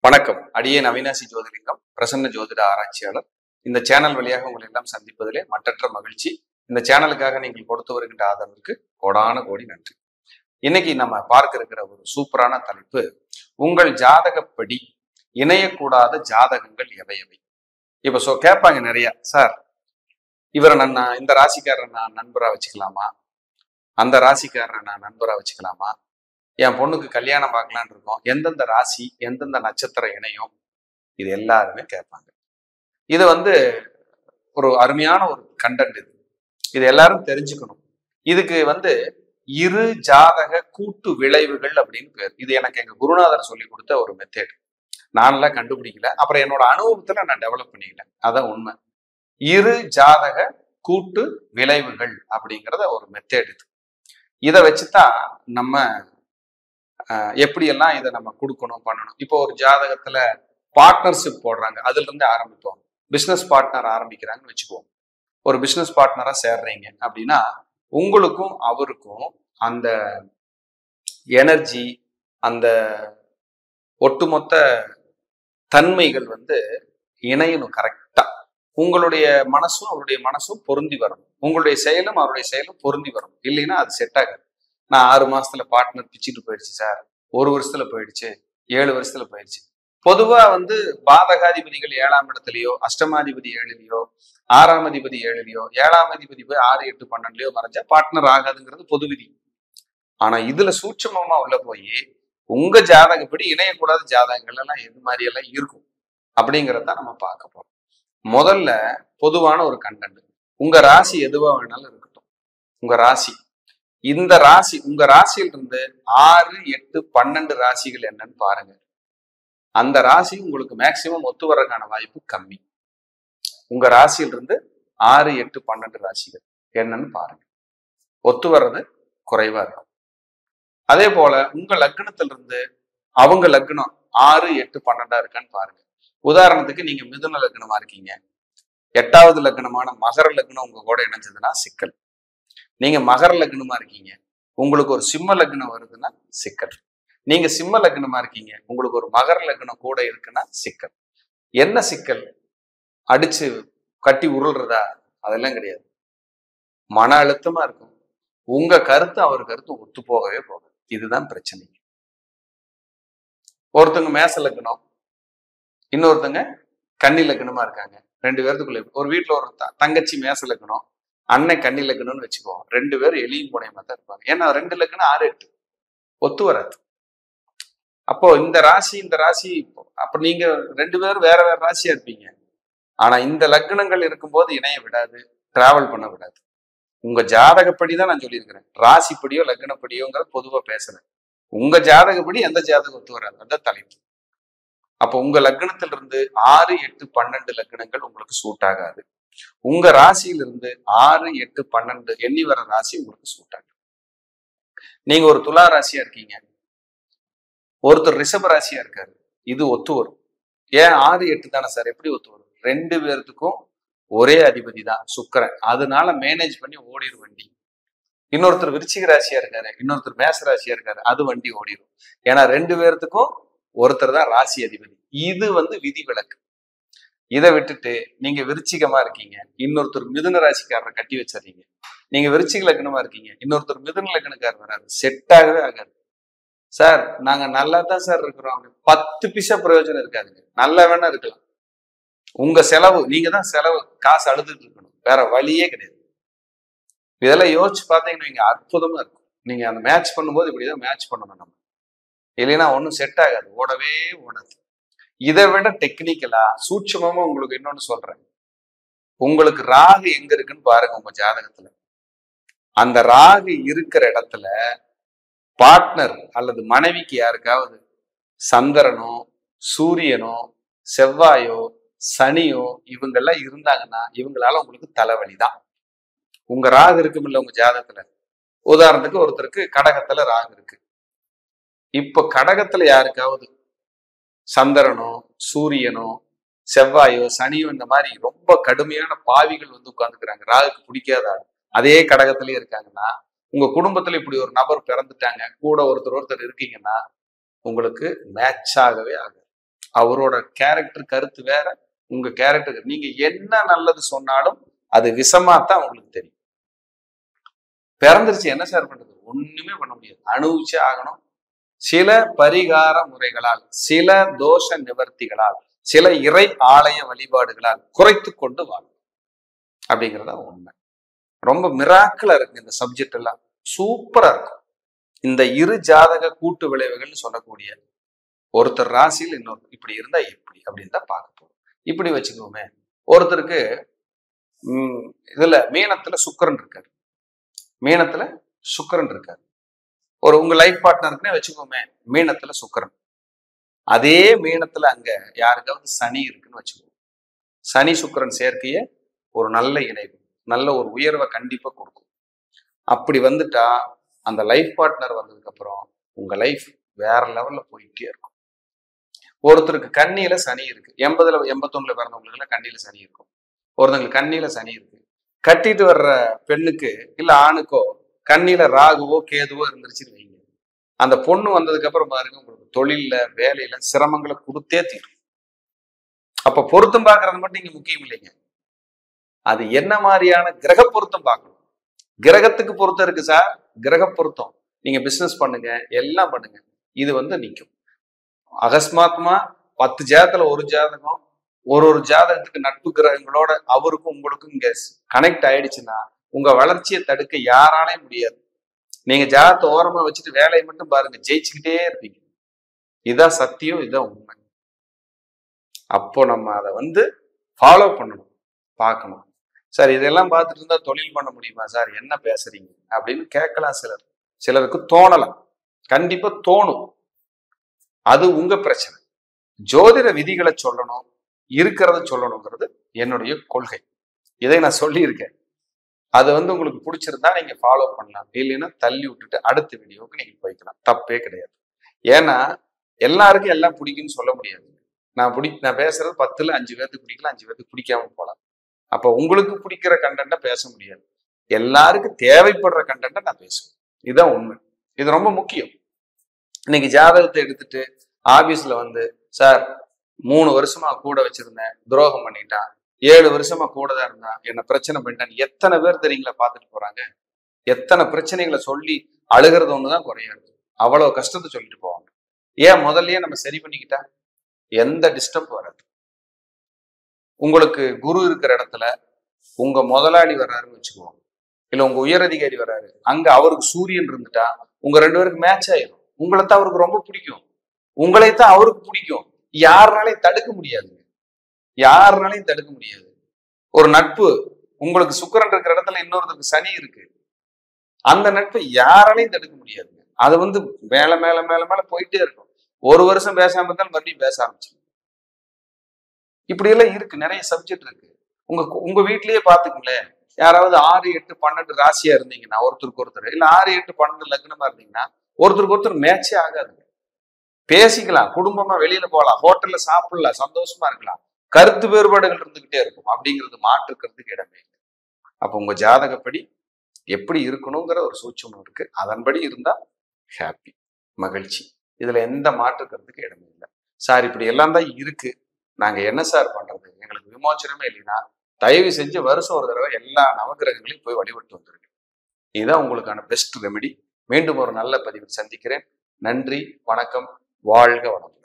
வணக்கம். அடியேன் அவினாசி ஜோதிலிங்கம், பிரசன்ன ஜோதிட ஆராய்ச்சியாளர். இந்த சேனல் வழியாக உங்களை எல்லாம் சந்திப்பதிலே மற்றற்ற மகிழ்ச்சி. இந்த சேனலுக்காக நீங்கள் கொடுத்து வருகின்ற ஆதரவுக்கு கோடான கோடி நன்றி. இன்னைக்கு நம்ம பார்க்க இருக்கிற ஒரு சூப்பரான தலைப்பு, உங்கள் ஜாதகப்படி இணையக்கூடாத ஜாதகங்கள் எவை எவை. இப்ப கேட்பாங்க நிறைய, சார் இவரை நான் இந்த ராசிக்காரரை நான் நண்பரா வச்சுக்கலாமா, அந்த ராசிக்காரரை நான் நண்பரா வச்சுக்கலாமா, என் பொண்ணுக்கு கல்யாணம் பார்க்கலான்னு இருக்கோம், எந்தெந்த ராசி எந்தெந்த நட்சத்திரம் இணையும், இது எல்லாருமே கேட்பாங்க. இது ஒரு அருமையான ஒரு கண்டென்ட். இது எல்லாரும் தெரிஞ்சுக்கணும். இதுக்கு இரு ஜாதக கூட்டு விளைவுகள் அப்படின்னு பேர். இது எனக்கு எங்க குருநாதர் சொல்லி கொடுத்த ஒரு மெத்தேட். நான்லாம் கண்டுபிடிக்கல, அப்புறம் என்னோட அனுபவத்துல நான் டெவலப் பண்ணிக்கிட்டேன். அதான் உண்மை. இரு ஜாதக கூட்டு விளைவுகள் அப்படிங்கிறத ஒரு மெத்தேட் இது. இதை வச்சுதான் நம்ம எப்படியெல்லாம் இதை நம்ம கொடுக்கணும் பண்ணணும். இப்போ ஒரு ஜாதகத்துல பார்ட்னர்ஷிப் போடுறாங்க, அதுல இருந்து ஆரம்பிப்போம். பிசினஸ் பார்ட்னர் ஆரம்பிக்கிறாங்கன்னு வச்சுக்குவோம். ஒரு பிசினஸ் பார்ட்னரா சேர்றீங்க அப்படின்னா உங்களுக்கும் அவருக்கும் அந்த எனர்ஜி, அந்த ஒட்டுமொத்த தன்மைகள் இணையணும் கரெக்டா. உங்களுடைய மனசும் அவருடைய மனசும் பொருந்தி வரணும். உங்களுடைய செயலும் அவருடைய செயலும் பொருந்தி வரணும். இல்லைன்னா அது செட் ஆகாது. நான் 6 மாசத்துல பார்ட்னர் பிச்சுட்டு போயிடுச்சு சார், 1 வருஷத்துல போயிடுச்சு, 7 வருஷத்துல போயிடுச்சு. பொதுவா பாதகாதிபதிகள் 7ஆம் இடத்துலயோ, அஷ்டமாதிபதி 7லயோ, 6ஆம் அதிபதி 7லயோ, 7ஆம் அதிபதி போய் 6, 8, 12லயோ மறைஞ்சா பார்ட்னர் ஆகாதுங்கிறது பொது விதி. ஆனா இதுல சூட்சமமா உள்ள போய் உங்க ஜாதகப்படி இணையக்கூடாத ஜாதகங்கள் எல்லாம் எது மாதிரி எல்லாம் இருக்கும் அப்படிங்கிறத நம்ம பார்க்க போறோம். முதல்ல பொதுவான ஒரு கண்டென்ட், உங்க ராசி எதுவா வேணாலும் இருக்கட்டும். உங்க ராசி, இந்த ராசி உங்க ராசியிலிருந்து 6, 8, 12 ராசிகள் என்னன்னு பாருங்க. அந்த ராசி உங்களுக்கு மேக்சிமம் ஒத்து வர்றதுக்கான வாய்ப்பு கம்மி. உங்க ராசியிலிருந்து 6, 8, 12 ராசிகள் என்னன்னு பாருங்க. ஒத்து வர்றது குறைவா இருக்கும். அதே போல உங்க லக்னத்திலிருந்து அவங்க லக்னம் 6, 8, 12 இருக்கான்னு பாருங்க. உதாரணத்துக்கு நீங்க மிதுன லக்னமா இருக்கீங்க, 8வது லக்னமான மகர லக்னம் உங்க கூட இணைஞ்சதுன்னா சிக்கல். நீங்க மகர லக்னமா இருக்கீங்க, உங்களுக்கு ஒரு சிம்ம லக்னம் வருதுன்னா சிக்கல். நீங்க சிம்ம லக்னமா இருக்கீங்க, உங்களுக்கு ஒரு மகர லக்னம் கூட இருக்குன்னா சிக்கல். என்ன சிக்கல்? அடிச்சு கட்டி உருள்றதா? அதெல்லாம் கிடையாது. மன அழுத்தமா இருக்கும். உங்க கருத்து அவர் கருத்து ஒத்து போகவே போகும். இதுதான் பிரச்சனை. ஒருத்தவங்க மேச லக்னம், இன்னொருத்தங்க கன்னி லக்னமா இருக்காங்க. 2 பேர்த்துக்குள்ள ஒரு வீட்டுல ஒரு தங்கச்சி மேச லக்னம், அண்ணன் கன்னி லக்னம்னு வச்சுக்குவோம். 2 பேரும் எளியும் புனையமா தான் இருப்பாங்க. ஏன்னா 2 லக்னம் 6, 8 ஒத்து வராது. அப்போ இந்த ராசி இந்த ராசி, அப்ப நீங்க 2 பேரும் வேற வேற ராசியா இருப்பீங்க. ஆனா இந்த லக்னங்கள் இருக்கும்போது இணைய விடாது, டிராவல் பண்ண விடாது. உங்க ஜாதகப்படிதான் நான் சொல்லியிருக்கிறேன். ராசிப்படியோ லக்னப்படியோங்கிற பொதுவா பேசுறேன். உங்க ஜாதகப்படி எந்த ஜாதகம் ஒத்து வராது, அந்த தலைப்பு. அப்போ உங்க லக்னத்திலிருந்து 6, 8, 12 லக்னங்கள் உங்களுக்கு சூட் ஆகாது. உங்க ராசியிலிருந்து 6, 8, 12 எண்ணி வர ராசி உங்களுக்கு சூட் ஆகும். நீங்க ஒரு துலா ராசியா இருக்கீங்க, ஒருத்தர் ரிஷப ராசியா இருக்காரு, இது ஒத்து வரும். ஏன் 6, 8 தானே சார், எப்படி ஒத்து வரும்? 2 பேர்த்துக்கும் ஒரே அதிபதி தான் சுக்கிரன், அதனால மேனேஜ் பண்ணி ஓடிடும் வண்டி. இன்னொருத்தர் விருச்சிக ராசியா இருக்காரு, இன்னொருத்தர் மேச ராசியா இருக்காரு, அது வண்டி ஓடிடும். ஏன்னா 2 பேர்த்துக்கும் ஒருத்தர் தான் ராசி அதிபதி. இது விதி விலக்கு. இதை விட்டுட்டு நீங்க விருச்சிகமா இருக்கீங்க, இன்னொருத்தர் மிதுன ராசிக்காரரை கட்டி வச்சிடறீங்க. நீங்க விருச்சிக லக்னமா இருக்கீங்க, இன்னொருத்தர் மிதுன லக்னக்காரர் வராது, செட் ஆகவே ஆகாது. சார் நாங்க நல்லா தான் சார் இருக்கிறோம், 10 பைசா பிரயோஜனம் இருக்காதுங்க. நல்லா வேணா இருக்கலாம், உங்க செலவு, நீங்க தான் செலவு காசு அழுதுட்டு இருக்கணும், வேற வழியே கிடையாது. இதெல்லாம் யோசிச்சு பார்த்தீங்கன்னு நீங்க அற்புதமா இருக்கும். நீங்க அந்த மேட்ச் பண்ணும்போது இப்படிதான் மேட்ச் பண்ணணும் நம்ம, இல்லைன்னா ஒன்றும் செட் ஆகாது, ஓடவே ஓடாது. இதை விட டெக்னிக்கலா சூட்சமா உங்களுக்கு இன்னொன்னு சொல்றேன். உங்களுக்கு ராகு எங்க இருக்குன்னு பாருங்க உங்க ஜாதகத்துல. அந்த ராகு இருக்கிற இடத்துல பார்ட்னர் அல்லது மனைவிக்கு யாருக்காவது சந்திரனோ, சூரியனோ, செவ்வாயோ, சனியோ இவங்கெல்லாம் இருந்தாங்கன்னா இவங்களால உங்களுக்கு தலைவலிதான். உங்க ராகு இருக்குமில்ல உங்க ஜாதகத்துல. உதாரணத்துக்கு ஒருத்தருக்கு கடகத்துல ராகு இருக்கு. இப்ப கடகத்துல யாருக்காவது சந்திரனோ, சூரியனோ, செவ்வாயோ, சனியோ இந்த மாதிரி ரொம்ப கடுமையான பாவிகள் உட்கார்ந்துக்கிறாங்க, ராகுக்கு பிடிக்காத ஆள், அதே கடகத்திலேயே இருக்காங்கன்னா, உங்க குடும்பத்துல இப்படி ஒரு நபர் பிறந்துட்டாங்க, கூட ஒருத்தர் இருக்கீங்கன்னா உங்களுக்கு மேட்ச் ஆகவே ஆகும். அவரோட கேரக்டர் கருத்து வேற, உங்க கேரக்டர். நீங்க என்ன நல்லது சொன்னாலும் அது விஷமாத்தான் உங்களுக்கு தெரியும். பிறந்துருச்சு, என்ன சார் பண்றது? ஒண்ணுமே பண்ண முடியாது, அனுபவிச்சே ஆகணும். சில பரிகார முறைகளால், சில தோஷ நிவர்த்திகளால், சில இறை ஆலய வழிபாடுகளால் குறைத்து கொண்டு வாழும் அப்படிங்கிறதா உண்மை. ரொம்ப மிராக்கிளா இருக்கு இந்த சப்ஜெக்ட் எல்லாம், சூப்பரா இருக்கும். இந்த இரு ஜாதக கூட்டு விளைவுகள்னு சொல்லக்கூடிய ஒருத்தர் ராசியில் இன்னொரு இப்படி இருந்தா எப்படி அப்படின்னு தான் பார்க்க போறோம். இப்படி வச்சுக்கோமே, ஒருத்தருக்கு இதுல மீனத்துல சுக்கிரன் இருக்காரு, மீனத்துல சுக்கிரன் இருக்காரு. உங்க லைஃப் பார்ட்னருக்குன்னே வச்சுக்கோமே, மீனத்துல சுக்கிரன். அதே மீனத்துல அங்க யாருக்காவது சனி இருக்குன்னு வச்சுக்கோங்க. சனி சுக்கிரன் சேர்க்கைய ஒரு நல்ல இணைவு, நல்ல ஒரு உயர்வை கண்டிப்பா கொடுக்கும். அப்படி வந்துட்டா அந்த லைஃப் பார்ட்னர் வந்ததுக்கு அப்புறம் உங்க லைஃப் வேற லெவல்ல போயிட்டே இருக்கும். ஒருத்தருக்கு கண்ணியில சனி இருக்கு, 80 81 பிறந்தவங்களுக்கு கண்ணியில சனி இருக்கும். ஒருத்தங்களுக்கு கண்ணியில சனி இருக்கு. கட்டிட்டு வர்ற பெண்ணுக்கு இல்ல ஆணுக்கோ கண்ணியில ராகுவோ கேதுவோ இருந்துருச்சுன்னு வைங்க, அந்த பொண்ணு வந்ததுக்கு அப்புறம் பாருங்க, உங்களுக்கு தொழில்ல வேலையில சிரமங்களை கொடுத்தே தீரும். அப்ப பொருத்தம் பார்க்கறது மட்டும் இங்க முக்கியம் இல்லைங்க, அது என்ன மாதிரியான கிரக பொருத்தம் பார்க்கணும். கிரகத்துக்கு பொருத்தம் இருக்கு சார், கிரக பொருத்தம். நீங்க பிசினஸ் பண்ணுங்க, எல்லாம் பண்ணுங்க, இது நிக்கும். அகஸ்மாத்மா 10 ஜாதகத்துல ஒரு ஜாதகம், ஒரு ஜாதகத்துக்கு நட்பு கிரகங்களோட அவருக்கும் உங்களுக்கும் இங்க கனெக்ட் ஆயிடுச்சுன்னா உங்க வளர்ச்சியை தடுக்க யாராலையும் முடியாது. நீங்க ஜாதகத்தை ஓரமா வச்சுட்டு வேலையை மட்டும் பாருங்க, ஜெயிச்சுக்கிட்டே இருப்பீங்க. இதுதான் சத்தியம், இதுதான் உண்மை. அப்போ நம்ம அதை ஃபாலோ பண்ணணும், பார்க்கணும். சார் இதெல்லாம் பார்த்துட்டு இருந்தா தொழில் பண்ண முடியுமா சார், என்ன பேசுறீங்க அப்படின்னு கேட்கலாம். சிலருக்கு தோணலாம், கண்டிப்பா தோணும், அது உங்க பிரச்சனை. ஜோதிட விதிகளை சொல்லணும், இருக்கிறத சொல்லணுங்கிறது என்னுடைய கொள்கை. இதை நான் சொல்லியிருக்கேன். அது உங்களுக்கு பிடிச்சிருந்தா நீங்க ஃபாலோ பண்ணலாம், இல்லைன்னா தள்ளி விட்டுட்டு அடுத்த வீடியோவுக்கு நீங்க போய்க்கலாம், தப்பே கிடையாது. ஏன்னா எல்லாருக்கும் எல்லாம் பிடிக்கும்னு சொல்ல முடியாது. நான் பேசுறது 10ல் 5 பேருக்கு பிடிக்கலாம், 5 பேருக்கு பிடிக்காம போகலாம். அப்ப உங்களுக்கு பிடிக்கிற கண்டென்ட்டை பேச முடியாது, எல்லாருக்கும் தேவைப்படுற கண்டென்ட்டை நான் பேசுவேன். இதுதான் உண்மை, இது ரொம்ப முக்கியம். இன்னைக்கு ஜாதகத்தை எடுத்துட்டு ஆபீஸ்ல சார் 3 வருஷமா கூட வச்சிருந்தேன், துரோகம் பண்ணிட்டான், 7 வருஷமா கூட தான் இருந்தான், என்ன பிரச்சனை பண்ணிட்டான், எத்தனை பேர் தெரியுங்களா பார்த்துட்டு போறாங்க. எத்தனை பிரச்சனைகளை சொல்லி அழுகிறது ஒண்ணுதான் குறையாது, அவ்வளவு கஷ்டத்தை சொல்லிட்டு போவாங்க. ஏன் முதல்லயே நம்ம சரி பண்ணிக்கிட்டா எந்த டிஸ்டர்ப் வராது. உங்களுக்கு குரு இருக்கிற இடத்துல உங்க முதலாளி வர்றாருன்னு வச்சுக்குவோம், இல்ல உங்க உயரதிகாரி வர்றாரு, அங்க அவருக்கு சூரியன் இருந்துட்டா உங்க 2 பேருக்கு மேட்ச் ஆயிரும். உங்களைத்தான் அவருக்கு ரொம்ப பிடிக்கும், உங்களைத்தான் அவருக்கு பிடிக்கும். யாருனாலையும் தடுக்க முடியாது, யாருனாலையும் தடுக்க முடியாது. ஒரு நட்பு, உங்களுக்கு சுக்கிரன் இருக்கிற இடத்துல இன்னொருத்தருக்கு சனி இருக்கு, அந்த நட்பை யாராலையும் தடுக்க முடியாது. அது மேல மேல மேல மேல போயிட்டே இருக்கும். 1 வருஷம் பேசாம இருந்தாலும் மறுபடியும் பேச ஆரம்பிச்சு. இப்படி எல்லாம் இருக்கு, நிறைய சப்ஜெக்ட் இருக்கு. உங்க வீட்லயே பாத்துக்கங்களேன், யாராவது 6, 8, 12 ராசியா இருந்தீங்கன்னா ஒருத்தருக்கு ஒருத்தர், இல்ல 6, 8, 12 லக்னமா இருந்தீங்கன்னா ஒருத்தருக்கு ஒருத்தர் மேட்சே ஆகாது. பேசிக்கலாம், குடும்பமா வெளியில போகலாம், ஹோட்டல்ல சாப்பிடலாம், சந்தோஷமா இருக்கலாம், கருத்து வேறுபாடுகள் இருந்துகிட்டே இருக்கும். அப்படிங்கிறது மாற்றுக்கிறதுக்கு இடமே இல்லை. அப்ப உங்க ஜாதகப்படி எப்படி இருக்கணுங்கிற ஒரு சூட்சமம் இருக்கு, அதன்படி இருந்தா ஹாப்பி, மகிழ்ச்சி. இதுல எந்த மாற்றுக்கிறதுக்கு இடமே இல்லை. சார் இப்படி எல்லாம் தான் இருக்கு, நாங்க என்ன சார் பண்றது, எங்களுக்கு விமோச்சனமே இல்லைன்னா தயவு செஞ்சு வருஷம் ஒரு தடவை எல்லா நவகிரகங்களையும் போய் வழிபட்டு வந்துருக்கு. இதுதான் உங்களுக்கான பெஸ்ட் ரெமெடி. மீண்டும் ஒரு நல்ல பதிவில் சந்திக்கிறேன். நன்றி, வணக்கம், வாழ்க வளம்.